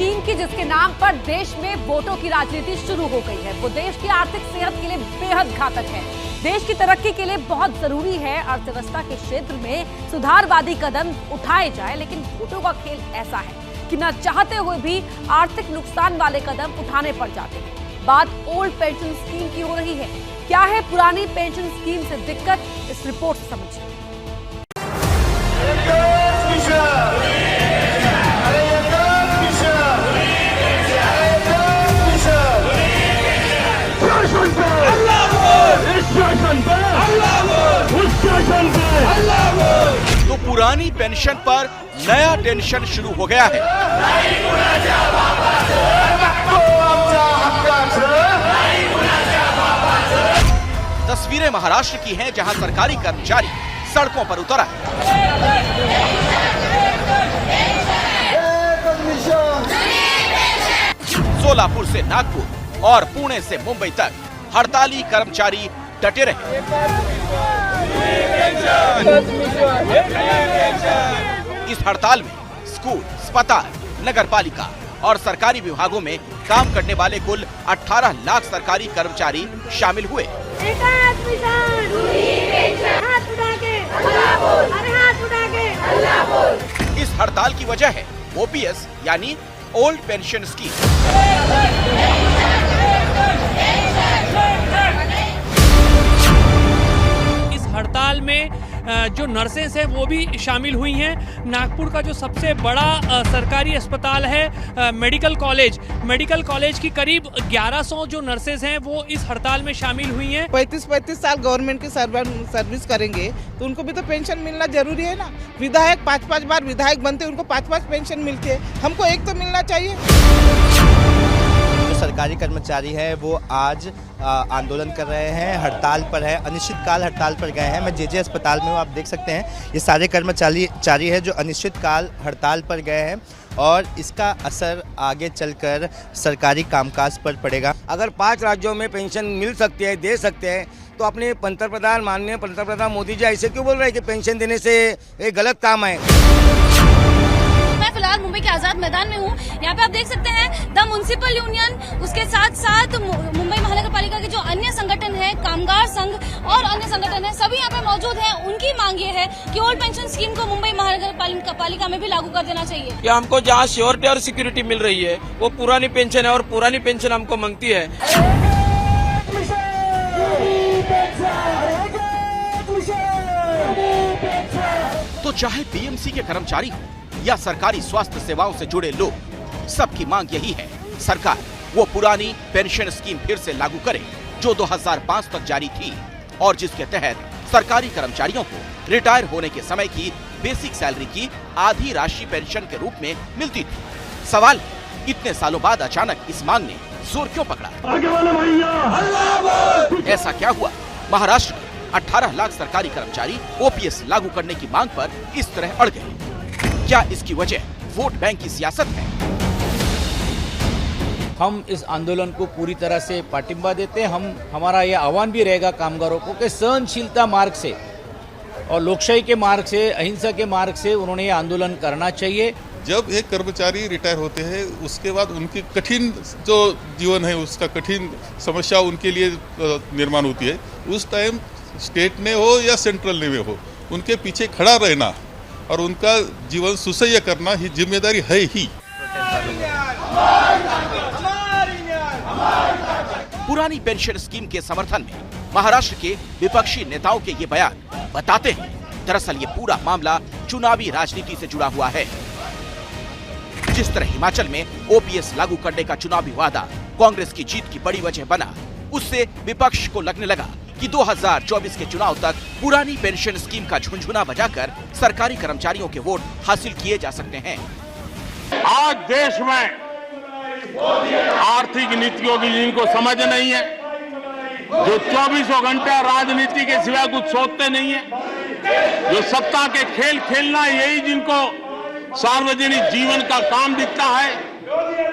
Scheme की, जिसके नाम पर देश में वोटों की राजनीति शुरू हो गई है, वो देश की आर्थिक सेहत के लिए बेहद घातक है। देश की तरक्की के लिए बहुत जरूरी है अर्थव्यवस्था के क्षेत्र में सुधारवादी कदम उठाए जाए, लेकिन वोटों का खेल ऐसा है कि न चाहते हुए भी आर्थिक नुकसान वाले कदम उठाने पड़ जाते हैं। बात ओल्ड पेंशन स्कीम की हो रही है। क्या है पुरानी पेंशन स्कीम से दिक्कत, इस रिपोर्ट से समझिए। तो पुरानी पेंशन पर नया टेंशन शुरू हो गया है। तस्वीरें महाराष्ट्र की हैं, जहां सरकारी कर्मचारी सड़कों पर उतरा है। सोलापुर से नागपुर और पुणे से मुंबई तक हड़ताली कर्मचारी डटे रहे। इस हड़ताल में स्कूल, अस्पताल, नगर पालिका और सरकारी विभागों में काम करने वाले कुल 18 लाख सरकारी कर्मचारी शामिल हुए। इस हड़ताल की वजह है ओपीएस यानी ओल्ड पेंशन स्कीम। हड़ताल में जो नर्सेस हैं वो भी शामिल हुई हैं। नागपुर का जो सबसे बड़ा सरकारी अस्पताल है मेडिकल कॉलेज की करीब 1100 जो नर्सेस हैं वो इस हड़ताल में शामिल हुई हैं। 35 साल गवर्नमेंट की सर्विस करेंगे तो उनको भी तो पेंशन मिलना जरूरी है ना। विधायक 5 बार विधायक बनते, उनको 5 पेंशन मिलती है, हमको एक तो मिलना चाहिए। सरकारी कर्मचारी है वो आज आंदोलन कर रहे हैं, हड़ताल पर है, अनिश्चितकाल हड़ताल पर गए हैं। मैं जेजे अस्पताल में हूँ, आप देख सकते हैं ये सारे कर्मचारी है जो अनिश्चितकाल हड़ताल पर गए हैं और इसका असर आगे चलकर सरकारी कामकाज पर पड़ेगा। अगर 5 राज्यों में पेंशन मिल सकती है, दे सकते हैं, तो अपने माननीय पंतप्रधान मोदी जी ऐसे क्यों बोल रहे हैं कि पेंशन देने से एक गलत काम है। फिलहाल मुंबई के आजाद मैदान में हूँ। यहाँ पे आप देख सकते हैं द म्युनिसिपल यूनियन, उसके साथ साथ मुंबई महानगर पालिका के जो अन्य संगठन है, कामगार संघ और अन्य संगठन है, सभी यहाँ पे मौजूद हैं। उनकी मांग ये है कि ओल्ड पेंशन स्कीम को मुंबई महानगर पालिका में भी लागू कर देना चाहिए। या हमको जहाँ श्योरिटी और सिक्योरिटी मिल रही है वो पुरानी पेंशन है और पुरानी पेंशन हमको मांगती है। तो चाहे बीएमसी के कर्मचारी हो या सरकारी स्वास्थ्य सेवाओं से जुड़े लोग, सबकी मांग यही है सरकार वो पुरानी पेंशन स्कीम फिर से लागू करे जो 2005 तक जारी थी और जिसके तहत सरकारी कर्मचारियों को रिटायर होने के समय की बेसिक सैलरी की आधी राशि पेंशन के रूप में मिलती थी। सवाल है इतने सालों बाद अचानक इस मांग ने जोर क्यों पकड़ा? ऐसा क्या हुआ महाराष्ट्र के 18 लाख सरकारी कर्मचारी ओपीएस लागू करने की मांग पर इस तरह अड़ गए? क्या इसकी वजह वोट बैंक की सियासत है? हम इस आंदोलन को पूरी तरह से पाटिंबा देते हैं। हमारा यह आह्वान भी रहेगा कामगारों को कि सहनशीलता मार्ग से और लोकशाही के मार्ग से, अहिंसा के मार्ग से उन्होंने ये आंदोलन करना चाहिए। जब एक कर्मचारी रिटायर होते हैं उसके बाद उनकी कठिन जो जीवन है उसका कठिन समस्या उनके लिए निर्माण होती है। उस टाइम स्टेट ने हो या सेंट्रल ने हो, उनके पीछे खड़ा रहना और उनका जीवन सुसह्य करना ही जिम्मेदारी है ही। पुरानी पेंशन स्कीम के समर्थन में महाराष्ट्र के विपक्षी नेताओं के ये बयान बताते हैं दरअसल ये पूरा मामला चुनावी राजनीति से जुड़ा हुआ है। जिस तरह हिमाचल में ओपीएस लागू करने का चुनावी वादा कांग्रेस की जीत की बड़ी वजह बना, उससे विपक्ष को लगने लगा कि 2024 के चुनाव तक पुरानी पेंशन स्कीम का झुनझुना बजाकर सरकारी कर्मचारियों के वोट हासिल किए जा सकते हैं। आज देश में आर्थिक नीतियों की जिनको समझ नहीं है, जो 24 घंटा राजनीति के सिवा कुछ सोचते नहीं है, जो सत्ता के खेल खेलना यही जिनको सार्वजनिक जीवन का काम दिखता है,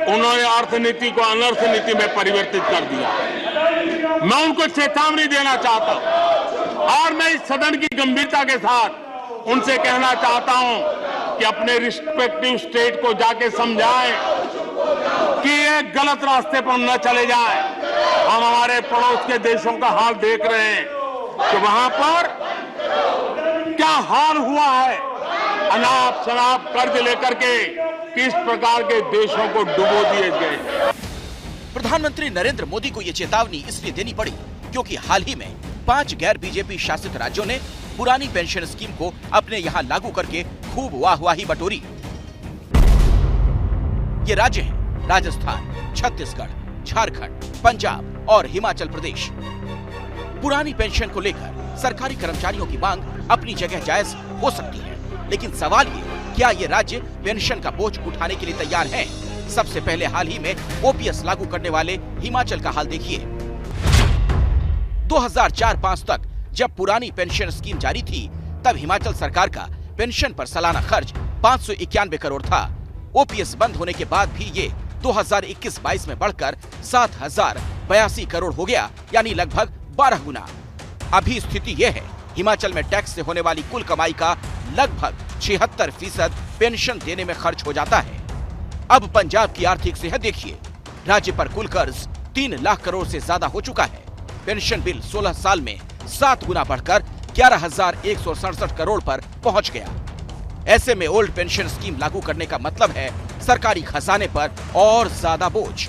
उन्होंने अर्थनीति को अनर्थ नीति में परिवर्तित कर दिया। मैं उनको चेतावनी देना चाहता हूं और मैं इस सदन की गंभीरता के साथ उनसे कहना चाहता हूं कि अपने रिस्पेक्टिव स्टेट को जाके समझाएं एक गलत रास्ते पर न चले जाएं। हम हमारे पड़ोस के देशों का हाल देख रहे हैं कि वहां पर क्या हाल हुआ है, अनाप शनाप कर्ज लेकर के किस प्रकार के देशों को डुबो दिए गए। प्रधानमंत्री नरेंद्र मोदी को ये चेतावनी इसलिए देनी पड़ी क्योंकि हाल ही में 5 गैर बीजेपी शासित राज्यों ने पुरानी पेंशन स्कीम को अपने यहाँ लागू करके खूब वाहवाही बटोरी। ये राज्य हैं राजस्थान, छत्तीसगढ़, झारखंड, पंजाब और हिमाचल प्रदेश। पुरानी पेंशन को लेकर सरकारी कर्मचारियों की मांग अपनी जगह जायज हो सकती है, लेकिन सवाल ये, क्या ये राज्य पेंशन का बोझ उठाने के लिए तैयार हैं? सबसे पहले हाल ही में ओपीएस लागू करने वाले हिमाचल का हाल देखिए। 2004-05 तक जब पुरानी पेंशन स्कीम जारी थी, तब हिमाचल सरकार का पेंशन पर सालाना खर्च 591 करोड़ था। ओपीएस बंद होने के बाद भी ये 2021-22 में बढ़कर 7082 करोड़ हो गया, यानी लगभग 12 गुना। अभी स्थिति ये है, हिमाचल में टैक्स से होने वाली कुल कमाई का लगभग 76% पेंशन देने में खर्च हो जाता है। अब पंजाब की आर्थिक सेहत देखिए, राज्य पर कुल कर्ज 3 लाख करोड़ से ज्यादा हो चुका है। पेंशन बिल 16 साल में 7 गुना बढ़कर 11,167 करोड़ पर पहुंच गया। ऐसे में ओल्ड पेंशन स्कीम लागू करने का मतलब है सरकारी खजाने पर और ज्यादा बोझ।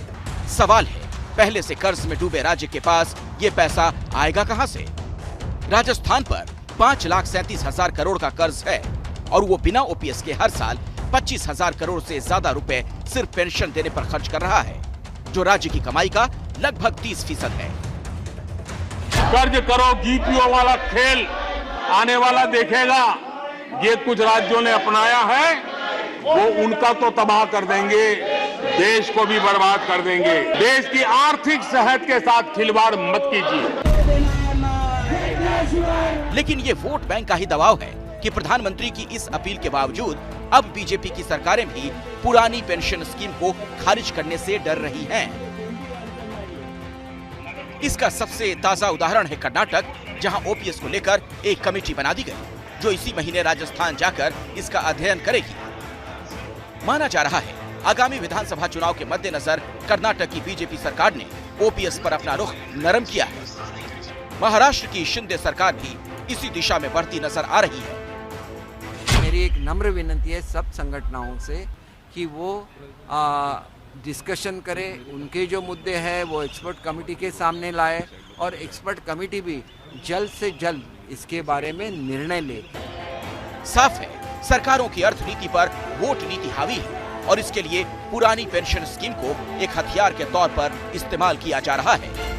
सवाल है, पहले से कर्ज में डूबे राज्य के पास ये पैसा आएगा कहां से? राजस्थान पर 5,37,000 करोड़ का कर्ज है और वो बिना ओपीएस के हर साल 25,000 करोड़ से ज्यादा रुपए सिर्फ पेंशन देने पर खर्च कर रहा है, जो राज्य की कमाई का लगभग 30% है। कर्ज करो जीपीओ वाला खेल आने वाला देखेगा। ये कुछ राज्यों ने अपनाया है, वो उनका तो तबाह कर देंगे, देश को भी बर्बाद कर देंगे। देश की आर्थिक सेहत के साथ खिलवाड़ मत कीजिए। लेकिन ये वोट बैंक का ही दबाव है कि प्रधानमंत्री की इस अपील के बावजूद अब बीजेपी की सरकारें भी पुरानी पेंशन स्कीम को खारिज करने से डर रही हैं। इसका सबसे ताजा उदाहरण है कर्नाटक, जहां ओपीएस को लेकर एक कमेटी बना दी गई, जो इसी महीने राजस्थान जाकर इसका अध्ययन करेगी। माना जा रहा है, आगामी विधानसभा चुनाव के मद्देनजर कर्नाटक की बीजेपी सरकार ने ओपीएस पर अपना रुख नरम किया है। महाराष्ट्र की शिंदे सरकार भी इसी दिशा में बढ़ती नजर आ रही है। मेरी एक नम्र विनती है सब संगठनों से कि वो डिस्कशन करें, उनके जो मुद्दे हैं वो एक्सपर्ट कमेटी के सामने लाए और एक्सपर्ट कमेटी भी जल्द से जल्द इसके बारे में निर्णय ले। साफ है, सरकारों की अर्थनीति पर वोट नीति हावी है और इसके लिए पुरानी पेंशन स्कीम को एक हथियार के तौर पर इस्तेमाल किया जा रहा है।